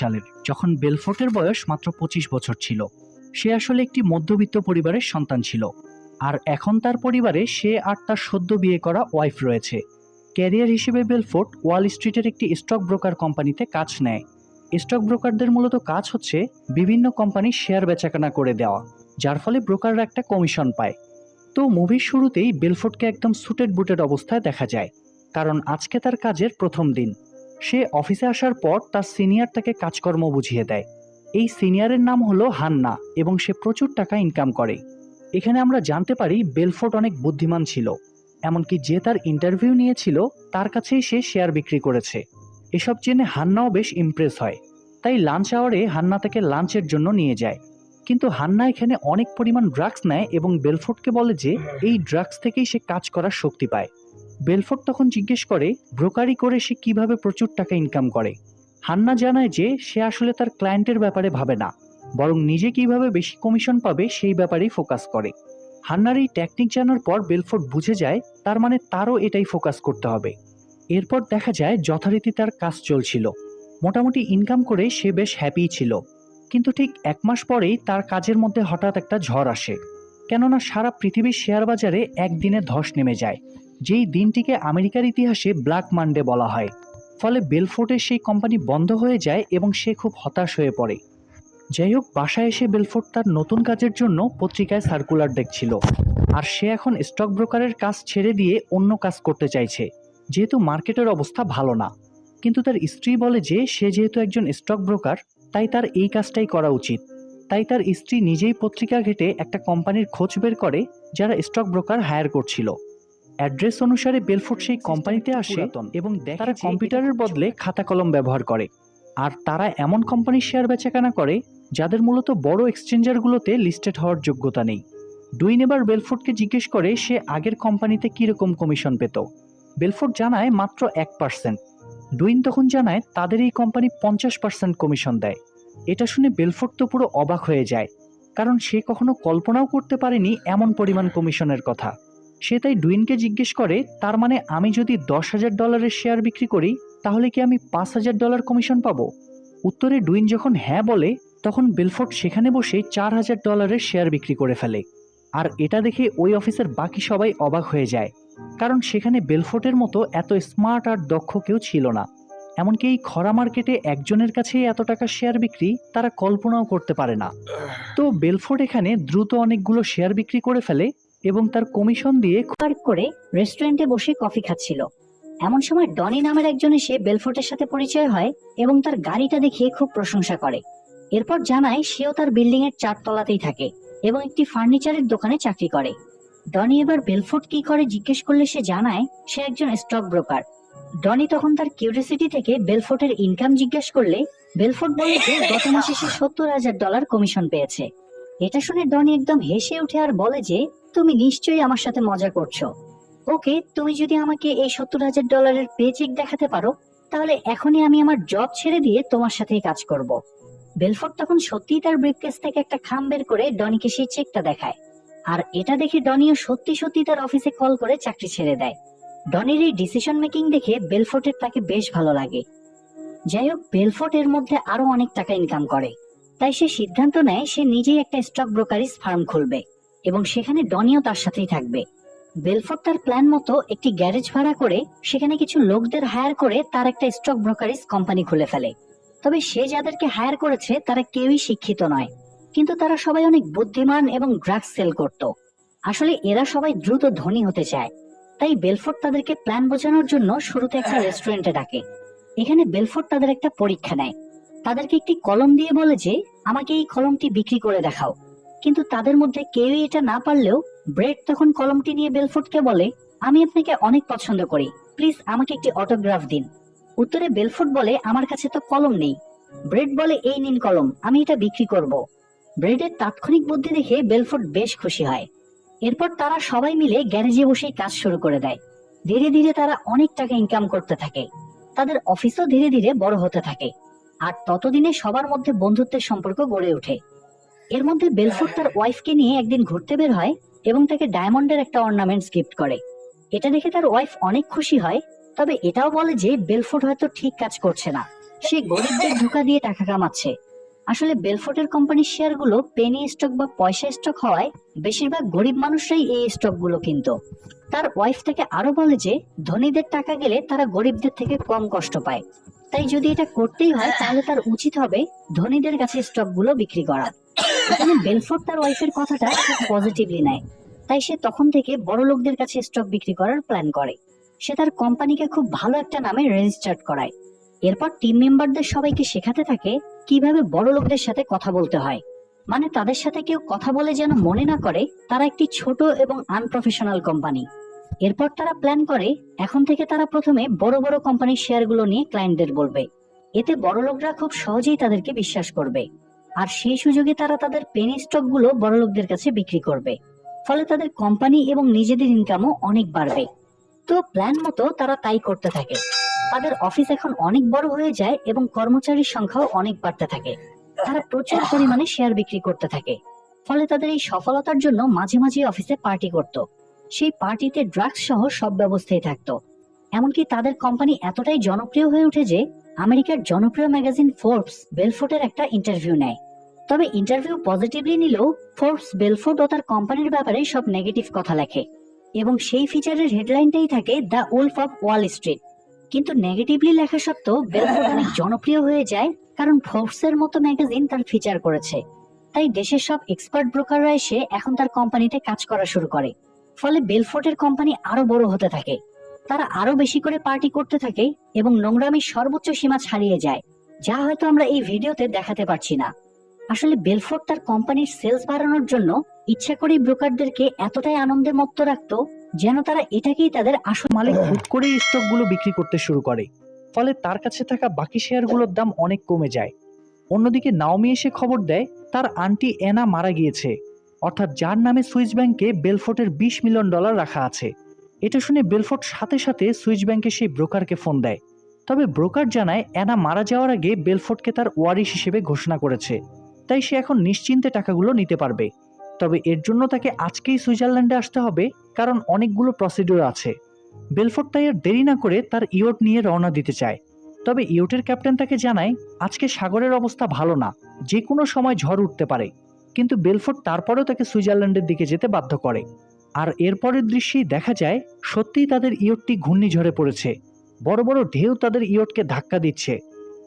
সালের, যখন বেলফোর্টের বয়স মাত্র 25 বছর ছিল। সে আসলে একটি মধ্যবিত্ত পরিবারের সন্তান ছিল, আর এখন তার পরিবারে সে আর তার সদ্য বিয়ে করা ওয়াইফ রয়েছে। ক্যারিয়ার হিসেবে বেলফোর্ট ওয়াল স্ট্রিটের একটি স্টক ব্রোকার কোম্পানিতে কাজ নেয়। স্টক ব্রোকারদের মূলত কাজ হচ্ছে বিভিন্ন কোম্পানির শেয়ার বেচাকেনা করে দেওয়া, যার ফলে ব্রোকাররা একটা কমিশন পায়। তো মুভির শুরুতেই বেলফোর্টকে একদম সুটেড বুটেড অবস্থায় দেখা যায়, কারণ আজকে তার কাজের প্রথম দিন। সে অফিসে আসার পর তার সিনিয়র তাকে কাজকর্ম বুঝিয়ে দেয়। এই সিনিয়রের নাম হলো হান্না এবং সে প্রচুর টাকা ইনকাম করে। এখানে আমরা জানতে পারি বেলফোর্ট অনেক বুদ্ধিমান ছিল, এমনকি যে তার ইন্টারভিউ নিয়েছিল তার কাছেই সে শেয়ার বিক্রি করেছে। এসব জেনে হান্নাও বেশ ইমপ্রেস হয়, তাই লাঞ্চ আওয়ারে হান্না তাকে লাঞ্চের জন্য নিয়ে যায়। কিন্তু হান্না এখানে অনেক পরিমাণ ড্রাগস নেয় এবং বেলফোর্টকে বলে যে এই ড্রাগস থেকেই সে কাজ করার শক্তি পায়। বেলফোর্ট তখন জিজ্ঞেস করে ব্রোকারি করে সে কিভাবে প্রচুর টাকা ইনকাম করে। হান্না জানায় যে সে আসলে তার ক্লায়েন্টের ব্যাপারে ভাবে না, বরং নিজে কিভাবে বেশি কমিশন পাবে সেই ব্যাপারেই ফোকাস করে। হান্নার এই টেকনিক জানার পর বেলফোর্ট বুঝে যায় তার মানে তারও এটাই ফোকাস করতে হবে। এরপর দেখা যায় যথারীতি তার কাজ চলছিল, মোটামুটি ইনকাম করে সে বেশ হ্যাপি ছিল। কিন্তু ঠিক 1 মাস পরেই তার কাজের মধ্যে হঠাৎ একটা ঝড় আসে, কেননা সারা পৃথিবীর শেয়ার বাজারে একদিনে ধস নেমে যায়, যেই দিনটিকে আমেরিকার ইতিহাসে ব্ল্যাক মানডে বলা হয়। ফলে বেলফোর্টের সেই কোম্পানি বন্ধ হয়ে যায় এবং সে খুব হতাশ হয়ে পড়ে। যাই হোক, বাসায় এসে বেলফোর্ট তার নতুন কাজের জন্য পত্রিকায় সার্কুলার দেখছিল, আর সে এখন স্টক ব্রোকারের কাজ ছেড়ে দিয়ে অন্য কাজ করতে চাইছে, যেহেতু মার্কেটের অবস্থা ভালো না। কিন্তু তার স্ত্রী বলে যে সে যেহেতু একজন স্টক ব্রোকার, তাই তার এই কাজটাই করা উচিত। তাই তার স্ত্রী নিজেই পত্রিকা ঘেঁটে একটা কোম্পানির খোঁজ বের করে যারা স্টক ব্রোকার হায়ার করছিল। অ্যাড্রেস অনুসারে বেলফোর্ট সেই কোম্পানিতে আসে এবং তারা কম্পিউটারের বদলে খাতা কলম ব্যবহার করে, আর তারা এমন কোম্পানির শেয়ার বেচাকেনা করে যাদের মূলত বড় এক্সচেঞ্জারগুলোতে লিস্টেড হওয়ার যোগ্যতা নেই। ডুইন এবার বেলফোর্টকে জিজ্ঞেস করে সে আগের কোম্পানিতে কিরকম কমিশন পেত। বেলফোর্ট জানায় মাত্র 1%। ডুইন তখন জানায় তাদের এই কোম্পানি 50% কমিশন দেয়। এটা শুনে বেলফোর্ট তো পুরো অবাক হয়ে যায়, কারণ সে কখনো কল্পনাও করতে পারেনি এমন পরিমাণ কমিশনের কথা। সে তাই ডুইনকে জিজ্ঞেস করে তার মানে আমি যদি $10,000 শেয়ার বিক্রি করি তাহলে কি আমি $5,000 কমিশন পাবো? উত্তরে ডুইন যখন হ্যাঁ বলে তখন বেলফোর্ট সেখানে বসে $4,000 শেয়ার বিক্রি করে ফেলে। আর এটা দেখে ওই অফিসের বাকি সবাই অবাক হয়ে যায়, কারণ সেখানে বেলফোর্টের মতো এত স্মার্ট আর দক্ষ কেউ ছিল না। এমনকি এই খরা মার্কেটে একজনের কাছেই এত টাকা শেয়ার বিক্রি তারা কল্পনাও করতে পারে না। তো বেলফোর্ট এখানে দ্রুত অনেকগুলো শেয়ার বিক্রি করে ফেলে এবং তার কমিশন দিয়ে করে রেস্টুরেন্টে বসে কফি খাচ্ছিল। এমন সময় ডনি নামের একজন এসে বেলফোর্টের সাথে পরিচয় হয় এবং তার গাড়িটা দেখে খুব প্রশংসা করে। এরপর জানায় সেও তার বিল্ডিং এর 4 তলাতেই থাকে এবং একটি ফার্নিচারের দোকানে চাকরি করে। ডনি এবার বেলফোর্ট কি করে জিজ্ঞেস করলে সে জানায় সে একজন স্টক ব্রোকার। ডনি তখন তার কিউরিওসিটি থেকে বেলফোর্টের ইনকাম জিজ্ঞেস করলে বেলফোর্ট বলে যে গত মাসে সে $70,000 কমিশন পেয়েছে। এটা শুনে ডনি একদম হেসে উঠে আর বলে যে তুমি নিশ্চয়ই আমার সাথে মজা করছো। ওকে, তুমি যদি আমাকে এই $70,000 পে চেক দেখাতে পারো তাহলে এখনই আমি আমার জব ছেড়ে দিয়ে তোমার সাথেই কাজ করব। বেলফোর্ট তখন সত্যিই তার ব্রিফকেস থেকে একটা খাম বের করে ডনিকে সেই চেকটা দেখায়, আর এটা দেখে ডনিও সত্যি সত্যি তার অফিসে কল করে চাকরি ছেড়ে দেয়। ডনির এই ডিসিশন মেকিং দেখে বেলফোর্টের তাকে বেশ ভালো লাগে। যাই হোক, বেলফোর্ট এর মধ্যে আরো অনেক টাকা ইনকাম করে, তাই সে সিদ্ধান্ত নেয় সে নিজেই একটা স্টক ব্রোকারেজ ফার্ম খুলবে এবং সেখানে ডনিও তার সাথেই থাকবে। বেলফোর্ট তার প্ল্যান মতো একটি গ্যারেজ ভাড়া করে সেখানে কিছু লোকদের হায়ার করে তার একটা স্টক ব্রোকারেজ কোম্পানি খুলে ফেলে। তবে সে যাদেরকে হায়ার করেছে তারা কেউই শিক্ষিত নয়, কিন্তু তারা সবাই অনেক বুদ্ধিমান এবং ড্রাগস সেল করত। আসলে এরা সবাই দ্রুত ধনী হতে চায়, তাই বেলফোর্ট তাদেরকে প্ল্যান বোঝানোর জন্য শুরুতে একটা রেস্টুরেন্টে ডাকে। এখানে বেলফোর্ট তাদের একটা পরীক্ষা নেয়, তাদেরকে একটি কলম দিয়ে বলে যে আমাকে এই কলমটি বিক্রি করে দেখাও। কিন্তু তাদের মধ্যে কেউই এটা না পারলেও ব্রেড তখন কলমটি নিয়ে বেলফোর্টকে বলে আমি আপনাকে অনেক পছন্দ করি, প্লিজ আমাকে একটি অটোগ্রাফ দিন। উত্তরে বেলফোর্ট বলে আমার কাছে তো কলম নেই। ব্রেড বলে এই নিন কলম, আমি এটা বিক্রি করব। ব্রেডের তাৎক্ষণিক বুদ্ধি দেখে বেলফোর্ট বেশ খুশি হয়। এরপর তারা সবাই মিলে গ্যারেজে বসে কাজ শুরু করে দেয়। ধীরে ধীরে তারা অনেক টাকা ইনকাম করতে থাকে, তাদের অফিসও ধীরে ধীরে বড় হতে থাকে, আর ততদিনে সবার মধ্যে বন্ধুত্বের সম্পর্ক গড়ে ওঠে। এর মধ্যে বেলফোর্ট তার ওয়াইফকে নিয়ে একদিন ঘুরতে বের হয় এবং তাকে ডায়মন্ডের একটা অর্নামেন্টস গিফট করে। এটা দেখে তার ওয়াইফ অনেক খুশি হয়, তবে এটাও বলে যে বেলফোর্ট হয়তো ঠিক কাজ করছে না, সে গরিবদের ধোঁকা দিয়ে টাকা কামাচ্ছে। আসলে বেলফোর্টের কোম্পানির শেয়ারগুলো পেনি স্টক বা পয়সা স্টক হওয়ায় বেশিরভাগ গরিব মানুষরাই এই স্টকগুলো কিনতো। তার ওয়াইফ তাকে আরো বলে যে ধনীদের টাকা গেলে তারা গরিবদের থেকে কম কষ্ট পায়, তাই যদি এটা করতেই হয় তাহলে তার উচিত হবে ধনীদের কাছে স্টকগুলো বিক্রি করা। এখানে বেলফোর্ট তার ওয়াইফের কথাটা খুব পজিটিভলি নেয়, তাই সে তখন থেকে বড় লোকদের কাছে স্টক বিক্রি করার প্ল্যান করে। সে তার কোম্পানিকে খুব ভালো একটা নামে রেজিস্টার্ড করায়। এরপর টিম মেম্বারদের সবাইকে শেখাতে থাকে কিভাবে বড় লোকদের সাথে কথা বলতে হয়, মানে তাদের সাথে কেউ কথা বলে যেন মনে না করে তারা একটি ছোট এবং আনপ্রফেশনাল কোম্পানি। এরপর তারা প্ল্যান করে এখন থেকে তারা প্রথমে বড় বড় কোম্পানির শেয়ারগুলো নিয়ে ক্লায়েন্টদের বলবে। এতে বড় লোকরা খুব সহজেই তাদেরকে বিশ্বাস করবে, আর সেই সুযোগে তারা তাদের পেনি স্টকগুলো বড় লোকদের কাছে বিক্রি করবে। ফলে তাদের কোম্পানি এবং নিজেদের ইনকামও অনেক বাড়বে। তো প্ল্যান মতো তারা তাই করতে থাকে। তাদের অফিস এখন অনেক বড় হয়ে যায় এবং কর্মচারীর সংখ্যাও অনেক বাড়তে থাকে। তারা প্রচুর পরিমাণে শেয়ার বিক্রি করতে থাকে। ফলে তাদের এই সফলতার জন্য মাঝে মাঝে অফিসে পার্টি করত। সেই পার্টিতে ড্রাগস সহ সব ব্যবস্থাই থাকতো। এমনকি তাদের কোম্পানি এতটাই জনপ্রিয় হয়ে ওঠে যে আমেরিকার জনপ্রিয় ম্যাগাজিন ফোর্বস বেলফোর্টের একটা ইন্টারভিউ নেয়। তবে ইন্টারভিউ পজিটিভলি নিলেও ফোর্বস বেলফোর্ট ও তার কোম্পানির ব্যাপারে সব নেগেটিভ কথা লেখে, এবং সেই ফিচারের হেডলাইনটাই থাকে the Wolf of Wall Street. কিন্তু নেগেটিভলি লেখা সত্ত্বেও বেলফোর্ট অনেক জনপ্রিয় হয়ে যায়, কারণ ফোর্বসের মতো ম্যাগাজিন তার ফিচার করেছে। তাই দেশের সব এক্সপার্ট ব্রোকাররা এসে এখন তার কোম্পানিতে কাজ করা শুরু করে। ফলে বেলফোর্টের কোম্পানি আরো বড় হতে থাকে। তারা আরো বেশি করে পার্টি করতে থাকে এবং নোংরামির সর্বোচ্চ সীমা ছাড়িয়ে যায়, যা হয়তো আমরা এই ভিডিওতে দেখাতে পারছি না। আসলে বেলফোর্ট তার কোম্পানির সেলস বাড়ানোর জন্য ইচ্ছা করেই ব্রোকারদেরকে এতটাই আনন্দে মত্ত রাখতো যেন তারা এটাকেই তাদের আসল মালিক হুট করেই স্টকগুলো বিক্রি করতে শুরু করে। ফলে তার কাছে থাকা বাকি শেয়ারগুলোর দাম অনেক কমে যায়। অন্যদিকে নাওমি এসে খবর দেয় তার আন্টি অ্যানা মারা গিয়েছে, অর্থাৎ যার নামে সুইস ব্যাংকে বেলফোর্টের $20 মিলিয়ন রাখা আছে। এটা শুনে বেলফোর্ট সাথে সাথে সুইস ব্যাংকে সেই ব্রোকারকে ফোন দেয়। তবে ব্রোকার জানায় অ্যানা মারা যাওয়ার আগে বেলফোর্টকে তার ওয়ারিশ হিসেবে ঘোষণা করেছে, তাই সে এখন নিশ্চিন্তে টাকাগুলো নিতে পারবে। তবে এর জন্য তাকে আজকেই সুইজারল্যান্ডে আসতে হবে, কারণ অনেকগুলো প্রসিডিউর আছে। বেলফোর্ট তাই আর দেরি না করে তার ইয়ট নিয়ে রওনা দিতে চায়। তবে ইয়টের ক্যাপ্টেন তাকে জানায় আজকে সাগরের অবস্থা ভালো না, যে কোনো সময় ঝড় উঠতে পারে। কিন্তু বেলফোর্ট তারপরেও তাকে সুইজারল্যান্ডের দিকে যেতে বাধ্য করে। আর এরপরের দৃশ্যেই দেখা যায় সত্যিই তাদের ইয়টটি ঘূর্ণিঝড়ে পড়েছে। বড় বড় ঢেউ তাদের ইয়টকে ধাক্কা দিচ্ছে,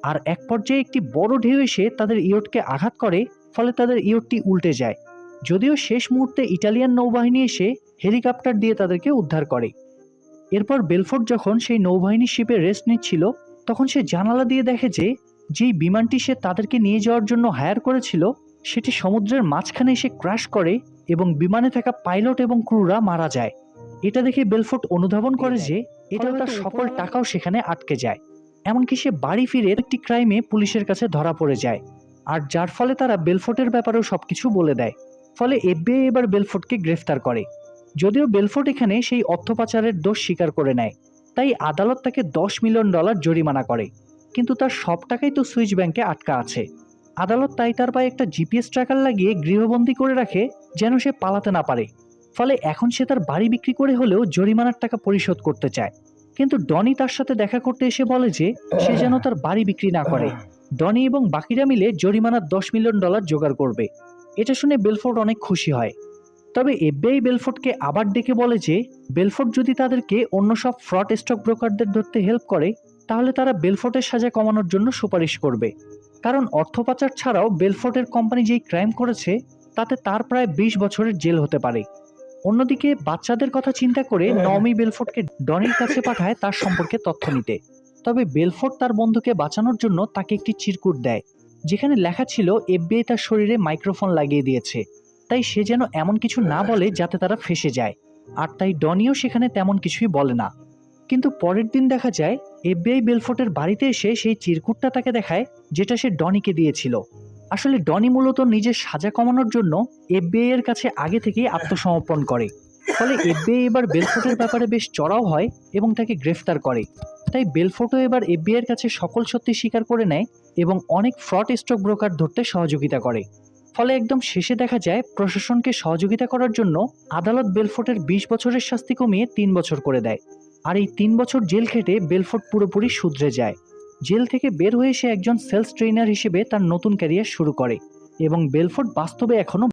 আর এক পর্যায়ে একটি বড় ঢেউ এসে তাদের ইয়টকে আঘাত করে, ফলে তাদের ইয়টটি উল্টে যায়। যদিও শেষ মুহূর্তে ইটালিয়ান নৌবাহিনী এসে হেলিকপ্টার দিয়ে তাদেরকে উদ্ধার করে। এরপর বেলফোর্ট যখন সেই নৌবাহিনীর শিপে রেস্ট নিচ্ছিল, তখন সে জানালা দিয়ে দেখে যে যেই বিমানটি সে তাদেরকে নিয়ে যাওয়ার জন্য হায়ার করেছিল সেটি সমুদ্রের মাঝখানে এসে ক্র্যাশ করে এবং বিমানে থাকা পাইলট এবং ক্রুরা মারা যায়। এটা দেখে বেলফোর্ট অনুধাবন করে যে এটাও তার সকল টাকাও সেখানে আটকে যায়। এমনকি সে বাড়ি ফিরে একটি ক্রাইমে পুলিশের কাছে ধরা পড়ে যায়, আর যার ফলে তারা বেলফোর্টের ব্যাপারেও সবকিছু বলে দেয়। ফলে এফবিআই এবার বেলফোর্টকে গ্রেফতার করে। যদিও বেলফোর্ট এখানে সেই অর্থ পাচারের দোষ স্বীকার করে নেয়, তাই আদালত তাকে $10 মিলিয়ন জরিমানা করে। কিন্তু তার সব টাকাই তো সুইস ব্যাংকে আটকা আছে। আদালত তাই তার পায়ে একটা জিপিএস ট্র্যাকার লাগিয়ে গৃহবন্দী করে রাখে, যেন সে পালাতে না পারে। ফলে এখন সে তার বাড়ি বিক্রি করে হলেও জরিমানার টাকা পরিশোধ করতে চায়। কিন্তু ডনি তার সাথে দেখা করতে এসে বলে যে সে যেন তার বাড়ি বিক্রি না করে। ডনি এবং বাকিরা মিলে জরিমানার $10 মিলিয়ন জোগাড় করবে। এটা শুনে বেলফোর্ট অনেক খুশি হয়। তবে এফবিআই বেলফোর্টকে আবার ডেকে বলে যে বেলফোর্ট যদি তাদেরকে অন্য সব ফ্রড স্টক ব্রোকারদের ধরতে হেল্প করে, তাহলে তারা বেলফোর্টের সাজা কমানোর জন্য সুপারিশ করবে। কারণ অর্থ পাচার ছাড়াও বেলফোর্টের কোম্পানি যেই ক্রাইম করেছে তাতে তার প্রায় 20 বছরের জেল হতে পারে। অন্যদিকে বাচ্চাদের কথা চিন্তা করে নাওমি বেলফোর্টকে ডনির কাছে পাঠায় তার সম্পর্কে তথ্য নিতে। তবে বেলফোর্ট তার বন্ধুকে বাঁচানোর জন্য তাকে একটি চিরকুট দেয়, যেখানে লেখা ছিল এফবিআই তার শরীরে মাইক্রোফোন লাগিয়ে দিয়েছে, তাই সে যেন এমন কিছু না বলে যাতে তারা ফেঁসে যায়। আর তাই ডনিও সেখানে তেমন কিছুই বলে না। কিন্তু পরের দিন দেখা যায় এফবিআই বেলফোর্টের বাড়িতে এসে সেই চিরকুটটা তাকে দেখায়, যেটা সে ডনিকে দিয়েছিল। আসলে ডনি মূলত নিজের সাজা কমানোর জন্য এফবিআই এর কাছে আগে থেকেই আত্মসমর্পণ করে। ফলে এফবিআই এবার বেলফোর্টের ব্যাপারে বেশ চড়াও হয় এবং তাকে গ্রেফতার করে। তাই বেলফোর্টও এবার এফবিআই এর কাছে সকল সত্যি স্বীকার করে নেয় এবং অনেক ফ্রড স্টক ব্রোকার ধরতে সহযোগিতা করে। ফলে একদম শেষে দেখা যায় প্রশাসনকে সহযোগিতা করার জন্য আদালত বেলফোর্টের 20 বছরের শাস্তি কমিয়ে 3 বছর করে দেয়। আর এই 3 বছর জেল খেটে বেলফোর্ট পুরোপুরি শুধরে যায়। জেল থেকে বের হয়ে সে একজন সেলস ট্রেনার হিসেবে তার নতুন ক্যারিয়ার শুরু করে এবং বেলফোর্ট বাস্তবে এখনো